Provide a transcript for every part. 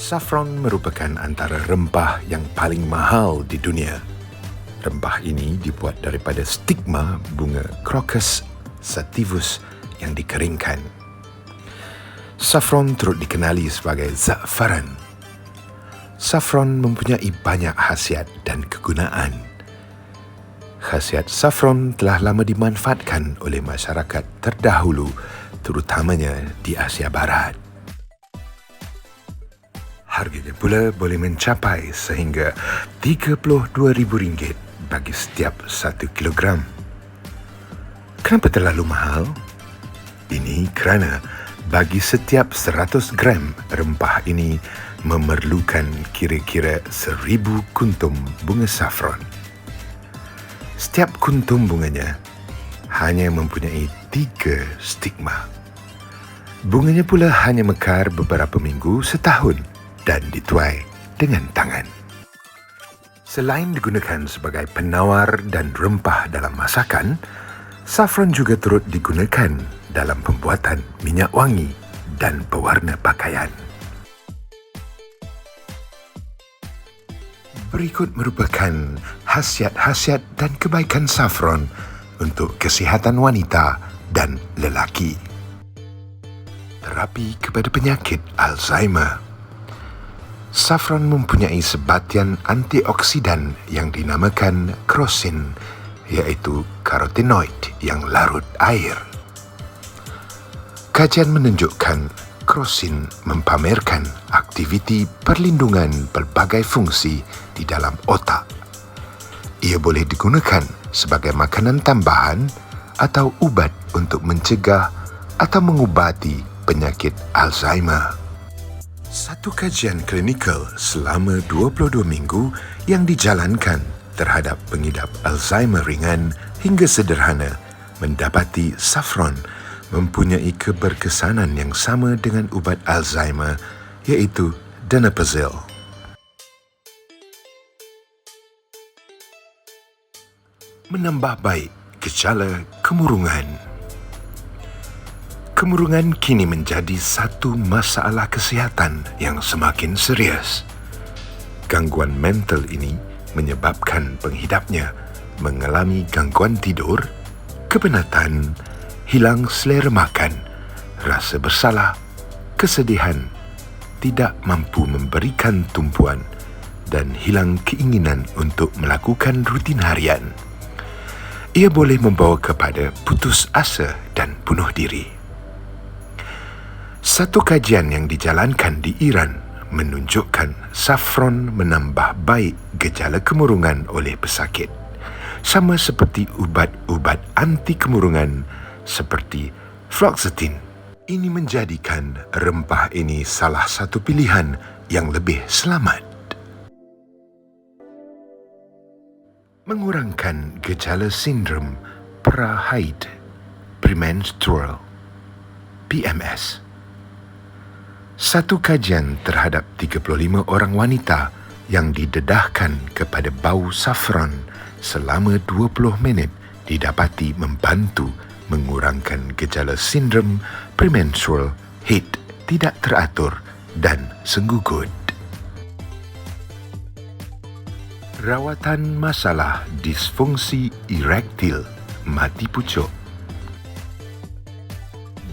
Saffron merupakan antara rempah yang paling mahal di dunia. Rempah ini dibuat daripada stigma bunga Crocus sativus yang dikeringkan. Saffron turut dikenali sebagai za'faran. Saffron mempunyai banyak khasiat dan kegunaan. Khasiat saffron telah lama dimanfaatkan oleh masyarakat terdahulu, terutamanya di Asia Barat. Harganya pula boleh mencapai sehingga RM32,000 bagi setiap 1 kilogram. Kenapa terlalu mahal? Ini kerana bagi setiap 100 gram rempah ini memerlukan kira-kira 1,000 kuntum bunga saffron. Setiap kuntum bunganya hanya mempunyai 3 stigma. Bunganya pula hanya mekar beberapa minggu setahun dan dituai dengan tangan. Selain digunakan sebagai penawar dan rempah dalam masakan, saffron juga turut digunakan dalam pembuatan minyak wangi dan pewarna pakaian. Berikut merupakan khasiat-khasiat dan kebaikan saffron untuk kesihatan wanita dan lelaki. Terapi kepada penyakit Alzheimer. Saffron mempunyai sebatian antioksidan yang dinamakan krosin, iaitu karotenoid yang larut air. Kajian menunjukkan krosin mempamerkan aktiviti perlindungan pelbagai fungsi di dalam otak. Ia boleh digunakan sebagai makanan tambahan atau ubat untuk mencegah atau mengubati penyakit Alzheimer. Satu kajian klinikal selama 22 minggu yang dijalankan terhadap pengidap Alzheimer ringan hingga sederhana mendapati saffron mempunyai keberkesanan yang sama dengan ubat Alzheimer, iaitu donepezil. Menambah baik gejala kemurungan. Kemurungan kini menjadi satu masalah kesihatan yang semakin serius. Gangguan mental ini menyebabkan penghidapnya mengalami gangguan tidur, kepenatan, hilang selera makan, rasa bersalah, kesedihan, tidak mampu memberikan tumpuan dan hilang keinginan untuk melakukan rutin harian. Ia boleh membawa kepada putus asa dan bunuh diri. Satu kajian yang dijalankan di Iran menunjukkan saffron menambah baik gejala kemurungan oleh pesakit, sama seperti ubat-ubat anti kemurungan seperti fluoxetine. Ini menjadikan rempah ini salah satu pilihan yang lebih selamat. Mengurangkan gejala sindrom pra-haid, premenstrual, PMS. Satu kajian terhadap 35 orang wanita yang didedahkan kepada bau saffron selama 20 minit didapati membantu mengurangkan gejala sindrom premenstrual, haid tidak teratur dan senggugut. Rawatan masalah disfungsi erektil mati pucuk.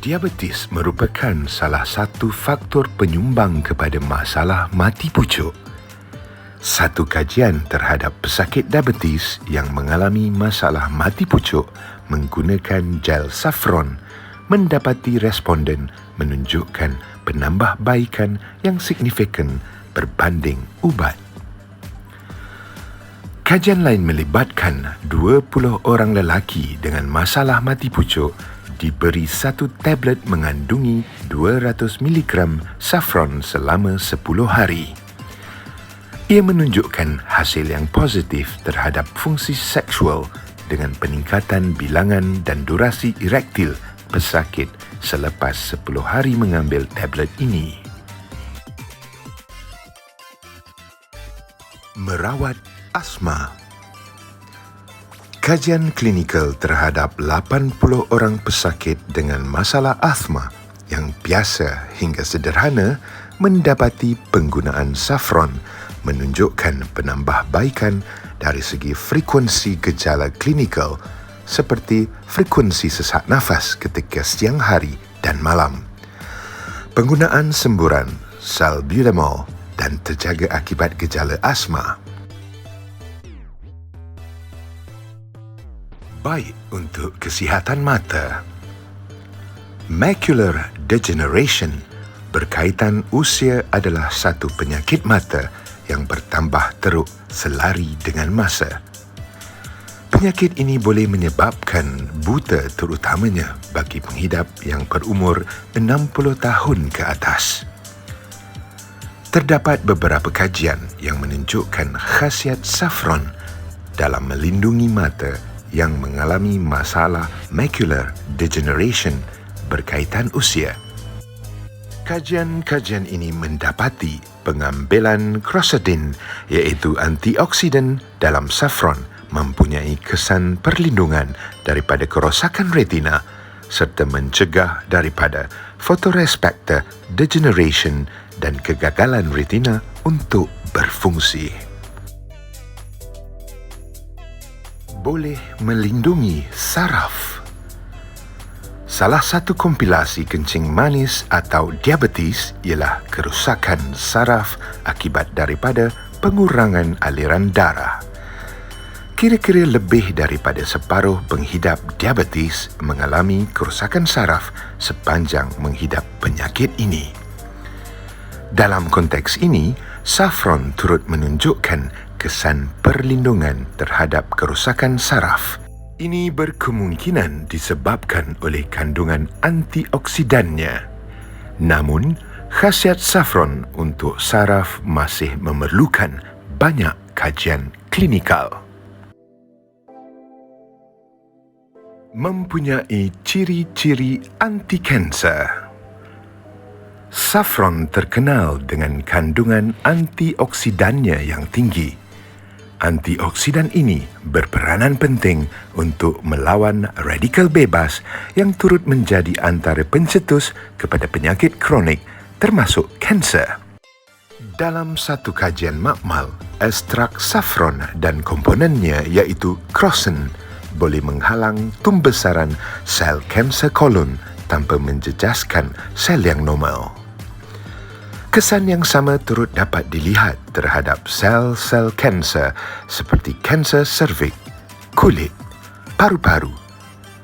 Diabetes merupakan salah satu faktor penyumbang kepada masalah mati pucuk. Satu kajian terhadap pesakit diabetes yang mengalami masalah mati pucuk menggunakan gel saffron mendapati responden menunjukkan penambahbaikan yang signifikan berbanding ubat. Kajian lain melibatkan 20 orang lelaki dengan masalah mati pucuk diberi satu tablet mengandungi 200 mg saffron selama 10 hari. Ia menunjukkan hasil yang positif terhadap fungsi seksual dengan peningkatan bilangan dan durasi erektil pesakit selepas 10 hari mengambil tablet ini. Merawat asma. Kajian klinikal terhadap 80 orang pesakit dengan masalah asma yang biasa hingga sederhana mendapati penggunaan saffron menunjukkan penambahbaikan dari segi frekuensi gejala klinikal seperti frekuensi sesak nafas ketika siang hari dan malam, penggunaan semburan salbutamol dan terjaga akibat gejala asma. Baik untuk kesihatan mata. Macular degeneration berkaitan usia adalah satu penyakit mata yang bertambah teruk selari dengan masa. Penyakit ini boleh menyebabkan buta terutamanya bagi penghidap yang berumur 60 tahun ke atas. Terdapat beberapa kajian yang menunjukkan khasiat saffron dalam melindungi mata yang mengalami masalah macular degeneration berkaitan usia. Kajian-kajian ini mendapati pengambilan quercetin iaitu antioksidan dalam saffron mempunyai kesan perlindungan daripada kerosakan retina serta mencegah daripada photoreceptor degeneration dan kegagalan retina untuk berfungsi. Boleh melindungi saraf. Salah satu komplikasi kencing manis atau diabetes ialah kerusakan saraf akibat daripada pengurangan aliran darah. Kira-kira lebih daripada separuh penghidap diabetes mengalami kerusakan saraf sepanjang menghidap penyakit ini. Dalam konteks ini, saffron turut menunjukkan kesan perlindungan terhadap kerusakan saraf. Ini berkemungkinan disebabkan oleh kandungan antioksidannya. Namun, khasiat saffron untuk saraf masih memerlukan banyak kajian klinikal. Mempunyai ciri-ciri anti-kanser. Saffron terkenal dengan kandungan antioksidannya yang tinggi. Antioksidan ini berperanan penting untuk melawan radikal bebas yang turut menjadi antara pencetus kepada penyakit kronik termasuk kanser. Dalam satu kajian makmal, ekstrak saffron dan komponennya iaitu crocin boleh menghalang pembesaran sel kanser kolon tanpa menjejaskan sel yang normal. Kesan yang sama turut dapat dilihat terhadap sel-sel kanser seperti kanser serviks, kulit, paru-paru,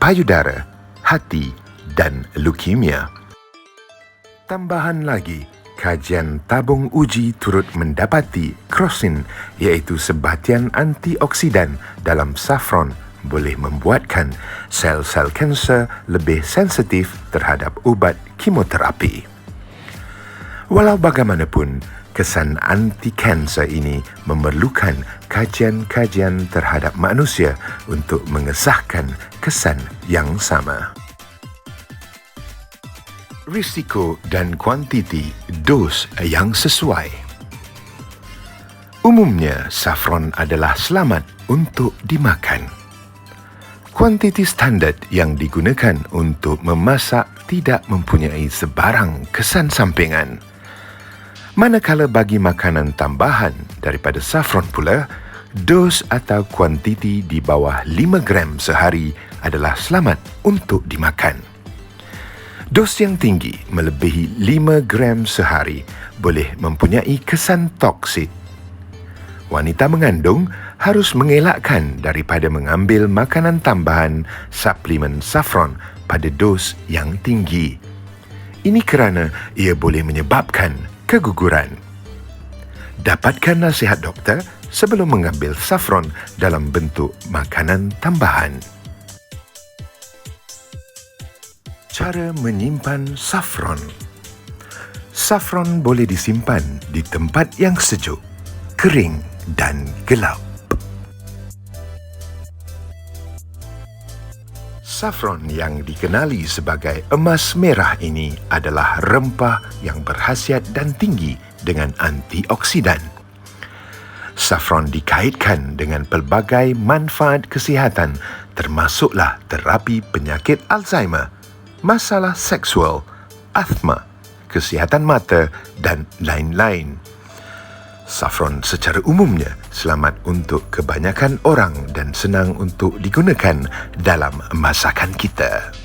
payudara, hati dan leukemia. Tambahan lagi, kajian tabung uji turut mendapati crocin iaitu sebatian antioksidan dalam saffron boleh membuatkan sel-sel kanser lebih sensitif terhadap ubat kemoterapi. Walau bagaimanapun, kesan anti-kanser ini memerlukan kajian-kajian terhadap manusia untuk mengesahkan kesan yang sama. Risiko dan kuantiti dos yang sesuai. Umumnya, saffron adalah selamat untuk dimakan. Kuantiti standard yang digunakan untuk memasak tidak mempunyai sebarang kesan sampingan. Manakala bagi makanan tambahan daripada saffron pula, dos atau kuantiti di bawah 5 gram sehari adalah selamat untuk dimakan. Dos yang tinggi melebihi 5 gram sehari boleh mempunyai kesan toksik. Wanita mengandung harus mengelakkan daripada mengambil makanan tambahan suplemen saffron pada dos yang tinggi. Ini kerana ia boleh menyebabkan keguguran. Dapatkan nasihat doktor sebelum mengambil saffron dalam bentuk makanan tambahan. Cara menyimpan saffron. Saffron boleh disimpan di tempat yang sejuk, kering dan gelap. Saffron yang dikenali sebagai emas merah ini adalah rempah yang berkhasiat dan tinggi dengan antioksidan. Saffron dikaitkan dengan pelbagai manfaat kesihatan termasuklah terapi penyakit Alzheimer, masalah seksual, asma, kesihatan mata dan lain-lain. Saffron secara umumnya selamat untuk kebanyakan orang dan senang untuk digunakan dalam masakan kita.